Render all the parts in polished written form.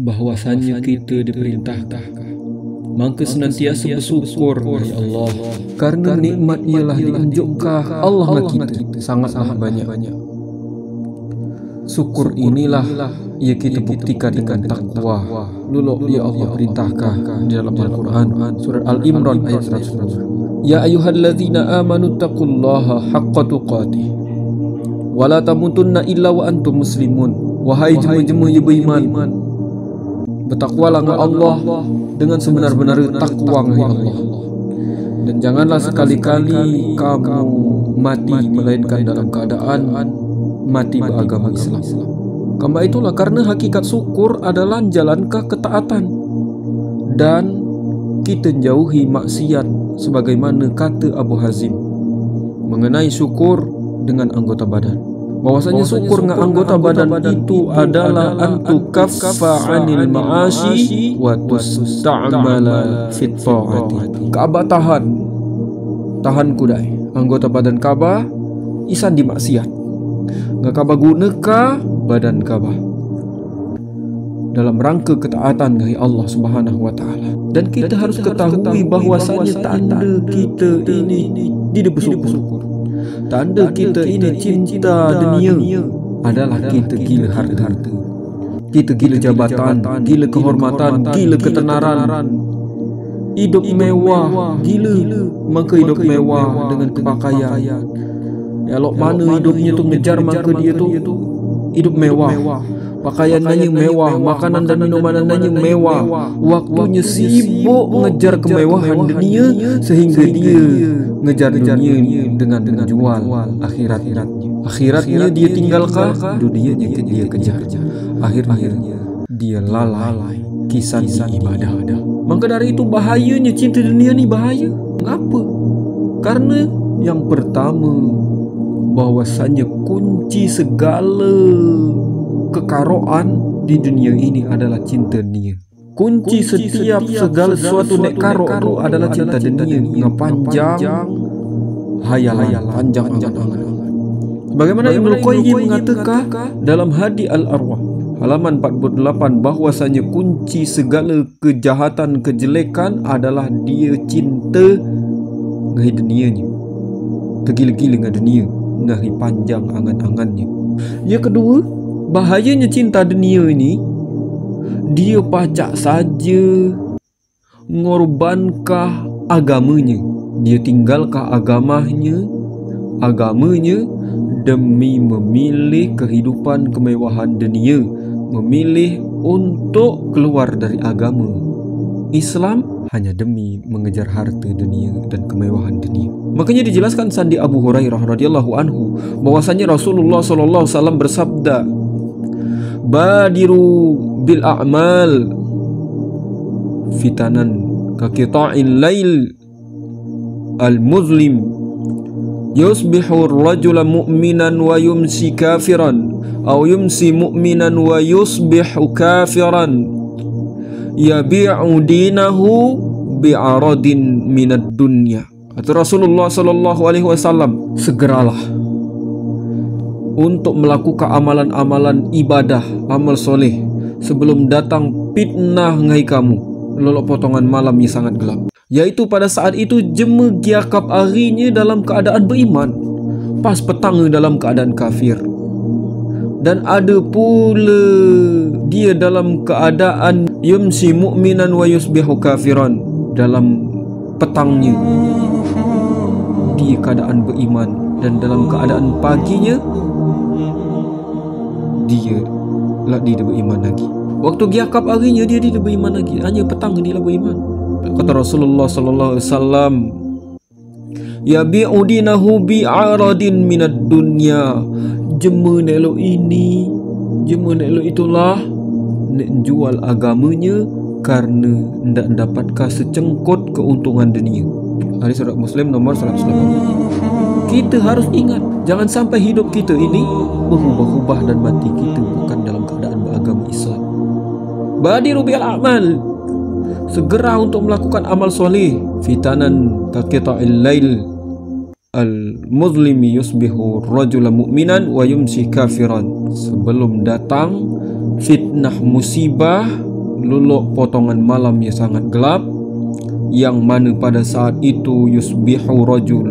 bahwasannya kita diperintahkan maka senantiasa bersyukur ya Allah, karena nikmat ialah diunjukkan Allah lah kita sangatlah banyak. Syukur inilah ia kita buktikan dengan takwa. Luluk ya Allah perintahkan di dalam Al-Quran surat Al-Imran ayat 110. Ya ayyuhalladzina amanu taqullaha haqqa tuqatih wa la tamutunna illa wa antum muslimun. Wahai jemaah yang beriman, bertakwalah dengan Allah dengan sebenar-benar takwa ya Allah, dan janganlah sekali-kali kamu mati melainkan dalam keadaan mati beragama Islam. Karena itulah, karena hakikat syukur adalah menjalankan ketaatan dan kita jauhi maksiat, sebagaimana kata Abu Hazim mengenai syukur dengan anggota badan, bahwasanya syukur dengan anggota badan itu adalah antukaffa 'anil ma'asi wa tusta'mala fit ta'ati. Kaabah tahan kudai anggota badan Kaabah isan di maksiat, nggak Kaabah gunaka badan Kaabah dalam rangka ketaatan dari Allah Subhanahu wa taala. Dan kita harus ketahui bahwasanya tanda kita ini tidak bersyukur, tanda kita ini cinta dunia adalah kita gila harta, kita gila jabatan, gila kehormatan, gila ketenaran, hidup mewah, gila maka hidup mewah dengan kepakaian. Ya Allah, mana hidupnya tu ngejar maka dia tu hidup mewah, pakaiannya mewah, makanan dan minumanannya mewah, waktunya sibuk ngejar kemewahan dunia sehingga dia ngejar dunia dengan jual akhiratnya dia tinggalkan, dunianya dia kejar, akhirnya dia lalai kisah ibadah. Maka dari itu bahayanya cinta dunia ni bahaya. Mengapa? Karena yang pertama, bahwasanya kunci segala kekaroan di dunia ini adalah cinta dunia. Kunci setiap segala sesuatu nek karo itu adalah cinta dunia. Ngepanjang hayal, panjang angan-angan. Bagaimana Ibnu Qayyim mengatakan dalam Hadi Al-Arwah halaman 48, bahwasanya kunci segala kejahatan kejelekan adalah dia cinta dengan dunianya, tergila-gila dengan dunia, ngari panjang angan-angannya. Yang kedua, bahayanya cinta dunia ini, dia pacak saja ngorbankah agamanya, dia tinggalkah agamanya demi memilih kehidupan kemewahan dunia, memilih untuk keluar dari agama Islam hanya demi mengejar harta dunia dan kemewahan dunia. Makanya dijelaskan sandi Abu Hurairah radhiyallahu anhu bahwasanya Rasulullah sallallahu alaihi wasallam bersabda, "Badiru bil a'mal fitanan ka qita'il lail al-muzlim yusbihu ar-rajula mu'minan wa yumsi kafiran aw yumsi mu'minan wa yusbihu kafiran yabi'u dinahu bi'aradin minad dunya." Kata Rasulullah sallallahu alaihi wasallam, segeralah untuk melakukan amalan-amalan ibadah, amal soleh sebelum datang fitnah ngai kamu, lolok potongan malam yang sangat gelap. Yaitu pada saat itu jema giakap harinya dalam keadaan beriman, pas petang dalam keadaan kafir. Dan ada pula dia dalam keadaan yumsi mu'minan wa yusbihu kafiran, dalam petangnya dia keadaan beriman dan dalam keadaan paginya dia tidak beriman lagi. Waktu giakap harinya dia tidak beriman lagi, hanya petang dia beriman. Kata Rasulullah sallallahu alaihi wasallam, yabi'u dinahu bi'aradin minad dunya. Jema nelok ini, jema nelok itulah nak jual agamanya karena hendak mendapatkan secengkut keuntungan dunia. Hadis surat Muslim nomor 108. Kita harus ingat, jangan sampai hidup kita ini berubah-ubah dan mati kita bukan dalam keadaan beragama Islam. Badiru bil a'mal, segera untuk melakukan amal soleh. Fitanan ka qita'il lail al-muzlimi yusbihu rajula mu'minan wa yumsi kafiran, sebelum datang fitnah musibah luluk potongan malam yang sangat gelap, yang mana pada saat itu yusbihu rajul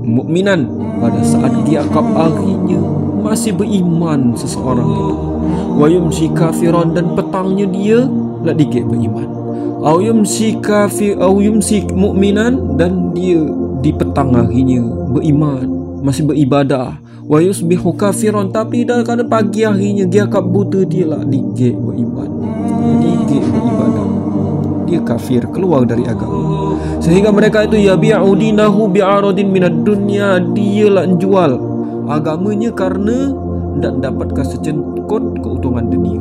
mukminan, pada saat kiamat akhirnya masih beriman seseorang itu, wa yumsi kafiran, dan petangnya dia lah dikit beriman, au yumsi mukminan, dan dia di petang harinya beriman, masih beribadah, wa yusbihu kafiran, tapi dah pada pagi harinya dia buta, dia lah dikit beriman, dikit beribadah, dia kafir, keluar dari agama. Sehingga mereka itu yabi'u dinahu bi'aradin minad dunya, dia lah jual agamanya karena tidak dapatkan secengkut keuntungan dunia.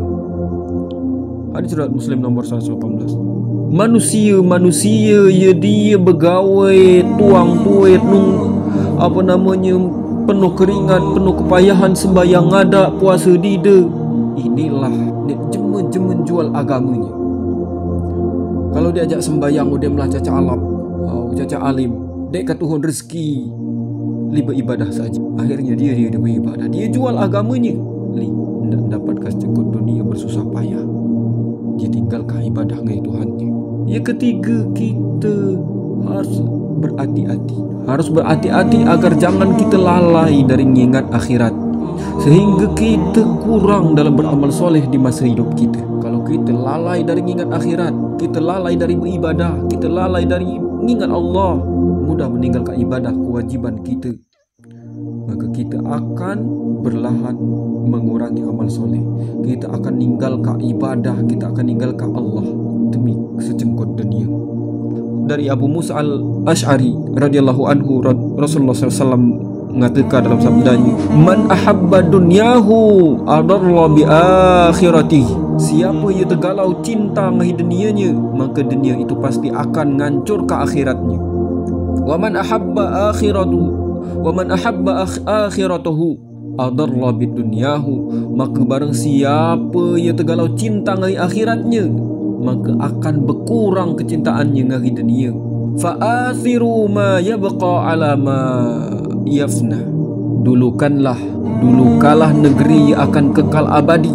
Hadis riwayat Muslim nomor 118. Manusia ya dia bergawe tuang tuit penuh keringat, penuh kepayahan, sembahyang ada, puasa dida. Inilah dia jema jual agamanya. Kalau diajak sembahyang dia melah caca alam, caca alim, dek kat Tuhan rezeki liba ibadah saja. Akhirnya dia beribadah, dia jual agamanya, tidak dapatkan secengkut dunia, bersusah payah, dia tinggalkan ibadah dengan Tuhannya. Yang ketiga, kita harus berhati-hati agar jangan kita lalai dari mengingat akhirat, sehingga kita kurang dalam beramal soleh di masa hidup kita. Kalau kita lalai dari mengingat akhirat, kita lalai dari beribadah, kita lalai dari mengingat Allah, mudah meninggalkan ibadah kewajiban kita, maka kita akan berlahan mengurangi amal soleh, kita akan ninggalkan ibadah, kita akan ninggalkan Allah demi secengkut dunia. Dari Abu Musa al-Ash'ari radhiyallahu anhu, Rasulullah SAW mengatakan dalam sabdanya, man ahabba dunyahu adarra bi akhiratihi, siapa yang tergalau cinta dengan dunianya, maka dunia itu pasti akan ngancur ke akhiratnya. Wa man ahabba akhiratahu adarra bid dunyahu, maka barang siapa yang tergalau cinta dengan akhiratnya, maka akan berkurang kecintaannya dengan dunia. Fa'athiru ma yabqa ala ma yafna, dulukanlah negeri yang akan kekal abadi,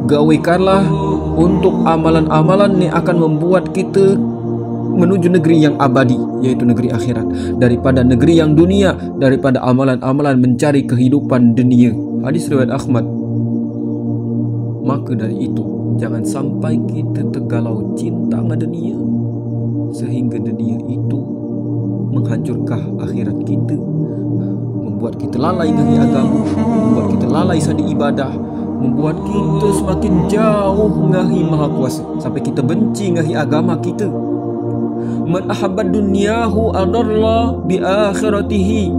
gawekanlah untuk amalan-amalan yang akan membuat kita menuju negeri yang abadi, yaitu negeri akhirat, daripada negeri yang dunia, daripada amalan-amalan mencari kehidupan dunia. Hadis riwayat Ahmad. Maka dari itu, jangan sampai kita tergalau cinta dengan dunia, sehingga dunia itu menghancurkan akhirat kita, membuat kita lalai dengan agama, membuat kita lalai sadi ibadah, membuat kita semakin jauh ngahi Maha Kuasa, sampai kita benci ngahi agama kita. Man ahabba dunyahu adarla bi akhiratihi,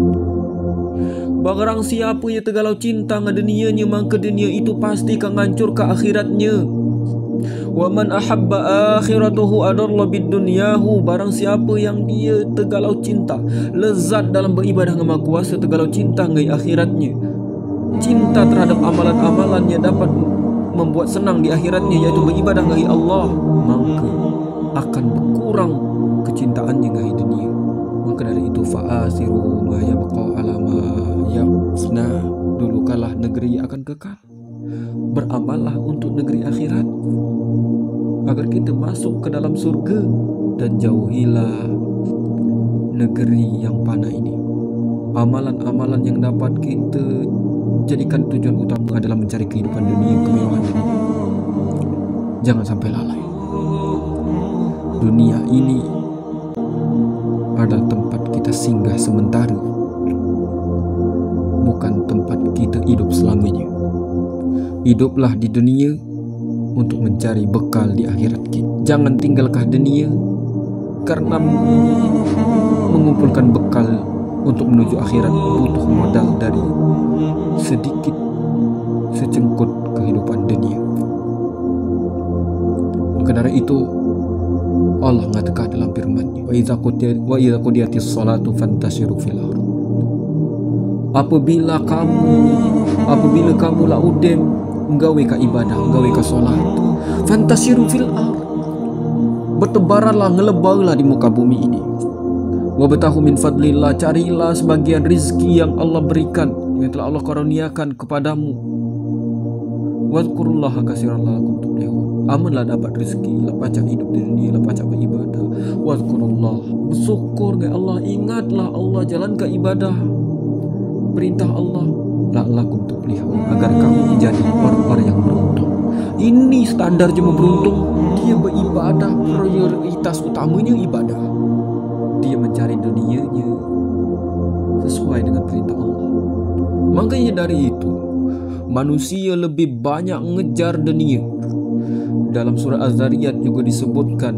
barang siapa yang tergalau cinta dengan dunianya, maka dunia itu pasti akan hancur ke akhiratnya. Wa man ahabba akhiratuhu adarla bid dunyahu, barang siapa yang dia tergalau cinta, lezat dalam beribadah dengan Maha Kuasa, tergalau cinta dengan akhiratnya, cinta terhadap amalan-amalan yang dapat membuat senang di akhiratnya, yaitu beribadah dengan Allah, maka akan berkurang kecintaannya dengan dunia. Maka dari itu, fa'asiru ma yabqa ala ma yafna, dulukanlah negeri yang akan kekal, beramallah untuk negeri akhirat agar kita masuk ke dalam surga, dan jauhilah negeri yang panah ini. Amalan-amalan yang dapat kita jadikan tujuan utama adalah mencari kehidupan dunia, kemewahan dunia. Jangan sampai lalai. Dunia ini adalah tempat kita singgah sementara, bukan tempat kita hidup selamanya. Hiduplah di dunia untuk mencari bekal di akhirat kita. Jangan tinggalkan dunia karena mengumpulkan bekal untuk menuju akhirat butuh modal dari sedikit secengkut kehidupan dunia. Maka dari itu Allah mengatakan dalam firman-Nya, wa idza qudiyatis salatu fantashiru fil ardh. Apabila kamu la udem nggawe ka ibadah, nggawe ka salat, fantashiru fil ardh, bertebaranlah, ngelebarlah di muka bumi ini. Wabtahu min fadlillah, carilah sebagian rizki yang Allah berikan, yang telah Allah karuniakan kepadamu. Wadhkurullaha katsiran la'allakum tuflihun. amanlah dapat rezeki, lah pacak hidup di dunia, lah pacak beribadah. Wazkurullah, bersyukur ke Allah, ingatlah Allah, jalankan ibadah perintah Allah, la'allakum tuflihun, agar kamu menjadi orang-orang yang beruntung. Ini standar jemaah beruntung. Dia beribadah, prioritas utamanya ibadah. Dia mencari dunianya sesuai dengan perintah Allah. Makanya dari itu manusia lebih banyak ngejar dunia. Dalam surah Az-Zariyat juga disebutkan,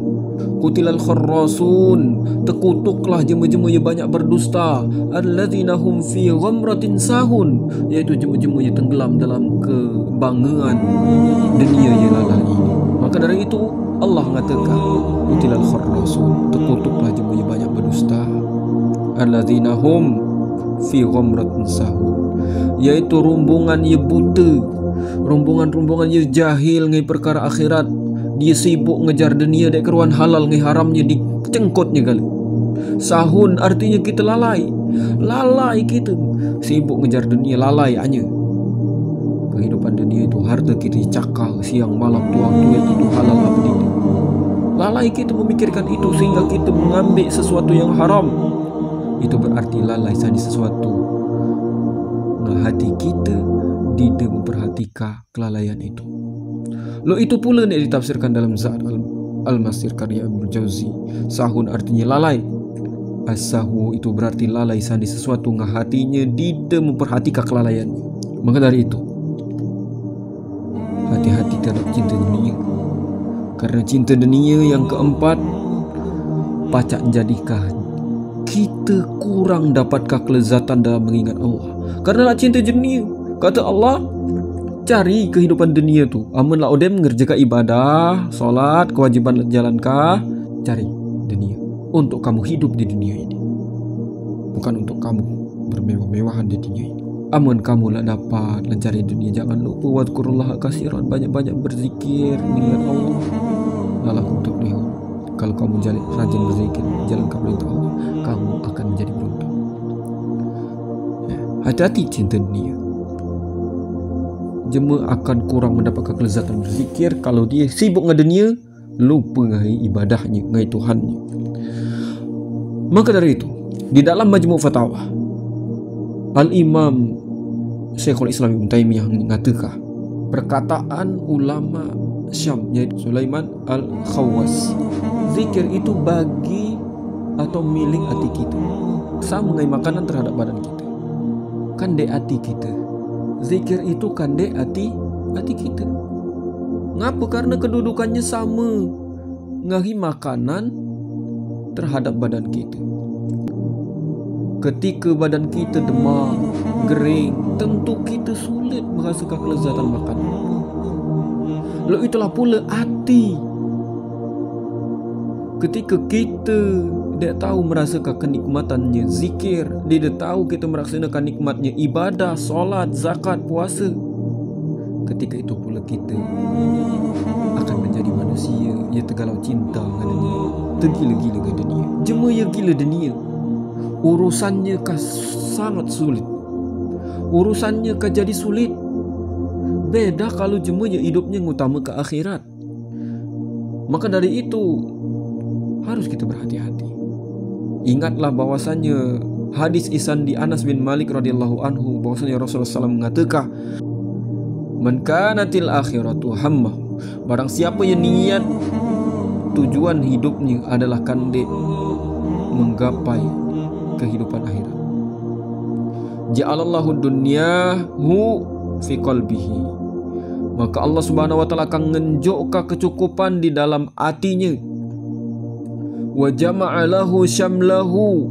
Qutilal kharrasun, terkutuklah jema-jema yang banyak berdusta, alladzina hum fi ghamratin sahun, yaitu jema-jema yang tenggelam dalam kebanggaan dunia yang lalai ini. Maka dari itu Allah mengatakan, Qutilal kharrasun, terkutuklah jema yang banyak berdusta, alladzina hum fi ghamratin sahun, yaitu rombongan yang buta, rombongan yang jahil ngai perkara akhirat. Dia sibuk ngejar dunia dek keruan halal ngai haramnya dicengkotnya kali. Sahun artinya kita lalai. Lalai kita sibuk ngejar dunia, lalai hanya kehidupan dunia itu, harta kita cakal siang malam, tuang itu halal apa tidak. Lalai kita memikirkan itu sehingga kita mengambil sesuatu yang haram. Itu berarti lalai sani sesuatu. Nah, hati kita tidak memperhatikan kelalaian itu. Lo itu pula yang ditafsirkan dalam Zad Al-Masir karya Ibnu Jauzi. Sahun artinya lalai. As-sahu itu berarti lalai sani sesuatu ngah hatinya tidak memperhatikan kelalaiannya. Maka dari itu hati-hati terhadap cinta dunia. Karena cinta dunia yang keempat pacak jadikah kita kurang dapatkah kelezatan dalam mengingat Allah. Karena cinta dunia, kata Allah, cari kehidupan dunia tu. Amunlah odem mengerjakan ibadah, solat, kewajiban jalankah, cari dunia untuk kamu hidup di dunia ini, bukan untuk kamu bermewah-mewahan di dunia ini. Amun kamu lah dapat mencari dunia, jangan lupa wadkurullaha katsiran, banyak-banyak berzikir mengingat Allah. La'allakum tuflihun. Kalau kamu rajin berzikir, jalankan perintah Allah, kamu akan menjadi beruntung. Hati-hati cinta dunia. Jemaah akan kurang mendapatkan kelezatan berzikir kalau dia sibuk dengan dunia, lupa ngai ibadahnya, ngai Tuhannya. Maka dari itu, di dalam Majmu' Fatawa, Al-Imam Syekhul Islam Ibn Taimiyah mengatakan perkataan ulama Syam yaitu Sulaiman Al-Khawwas, zikir itu bagi atau milik hati kita, sama ngai makanan terhadap badan kita. Kan dek hati kita. Zikir itu kan dek hati kita. Ngapa? Karena kedudukannya sama ngahi makanan terhadap badan kita. Ketika badan kita demam, gering, tentu kita sulit merasakan kelezatan makanan. Lalu itulah pula hati. Ketika kita tidak tahu merasakan kenikmatannya zikir, dia tidak tahu kita merasakan nikmatnya ibadah, solat, zakat, puasa, ketika itu pula kita akan menjadi manusia yang tergalau cinta dengan dunia, tergila-gila dengan dunia. Jemaah yang gila dunia, urusannya kah sangat sulit, urusannya kah jadi sulit. Beda kalau jemaah yang hidupnya ngutama ke akhirat. Maka dari itu harus kita berhati-hati. Ingatlah bahwasannya hadis Ihsan di Anas bin Malik radhiyallahu anhu, bahwasanya Rasulullah SAW mengatakan, man kanatil akhiratu hammah, barang siapa yang niat tujuan hidupnya adalah kande menggapai kehidupan akhirat, ja'alallahu dunyahu fi qalbihi, maka Allah Subhanahu wa taala akan menunjukkan kecukupan di dalam hatinya. Wa jama'a lahu syamlahu,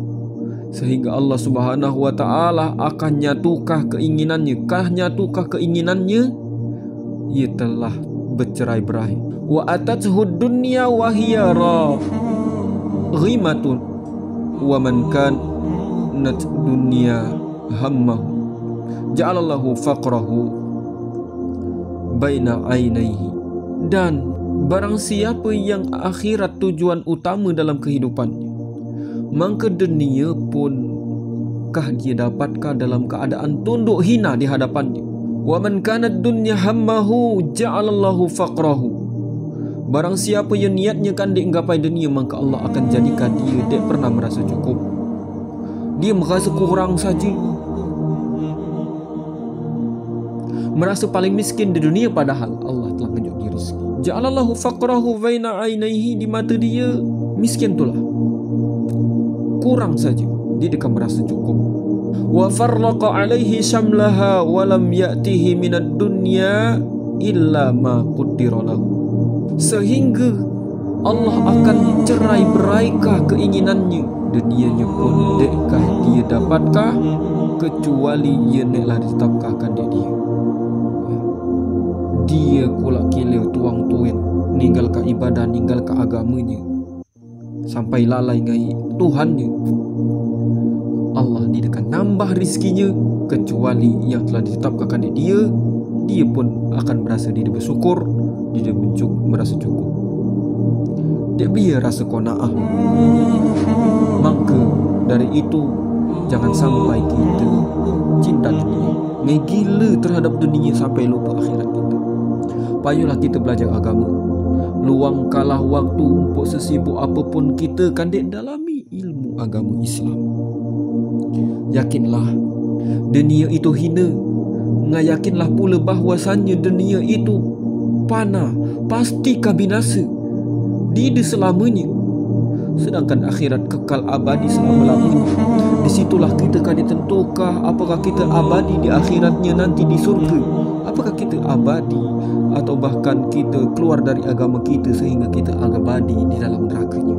sehingga Allah Subhanahu wa taala akan nyatukah keinginannya. Nyatukah keinginannya? Ia telah bercerai-berai. Wa atathu dunya wa hiya ghimatun wa man kanat dunya hammahu ja'alallahu faqrahu baina ainaihi. Dan barang siapa yang akhirat tujuan utama dalam kehidupannya, maka dunia pun kah dia dapatkah dalam keadaan tunduk hina di hadapannya. Wa man kanat dunya hammahu ja'alallahu faqrahu, Barang siapa yang niatnya kan dek gapai dunia, maka Allah akan jadikan dia dek pernah merasa cukup. Dia merasa kurang saja, merasa paling miskin di dunia, padahal Allah telah menunjuk dia rezeki. Ja'alallahu faqrahu baina ainaihi, di mata dia miskin itulah, kurang saja, dia akan merasa cukup. Wa farraqa alaihi syamlaha wa lam ya'tihi minad dunya illa ma qaddara lahu, sehingga Allah akan cerai beraikah keinginannya, dunianya pun dekkah dia dapatkah, kecuali ia neklah ditetapkan dia. Dia kulak kilau tuang tuin, ninggalkan ibadah, ninggalkan agamanya, sampai lalai ngai Tuhannya. Allah tidak akan nambah rizkinya, kecuali yang telah ditetapkan dia. Dia pun akan merasa dia bersyukur, dia merasa cukup. Dia biar rasa qanaah. Maka dari itu, jangan sampai kita cinta dunia, ngegila terhadap dunia sampai lupa akhirat kita. Payuhlah kita belajar agama, luangkanlah waktu untuk sesibuk apapun kita kan dek dalami ilmu agama Islam. Yakinlah dunia itu hina, yakinlah pula bahwasannya dunia itu panah, pastikah binasa, tidak selamanya. Sedangkan akhirat kekal abadi selama-lamanya. Disitulah kita akan ditentukan apakah kita abadi di akhiratnya nanti di surga, apakah kita abadi atau bahkan kita keluar dari agama kita sehingga kita abadi di dalam nerakanya.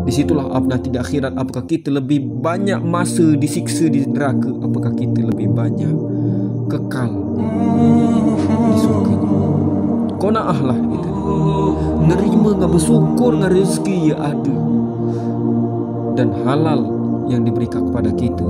Disitulah nanti di akhirat, apakah kita lebih banyak masa disiksa di neraka, apakah kita lebih banyak kekal di surganya. Qanaahlah kita, nerima dengan bersyukur dengan rezeki yang ada dan halal yang diberikan kepada kita.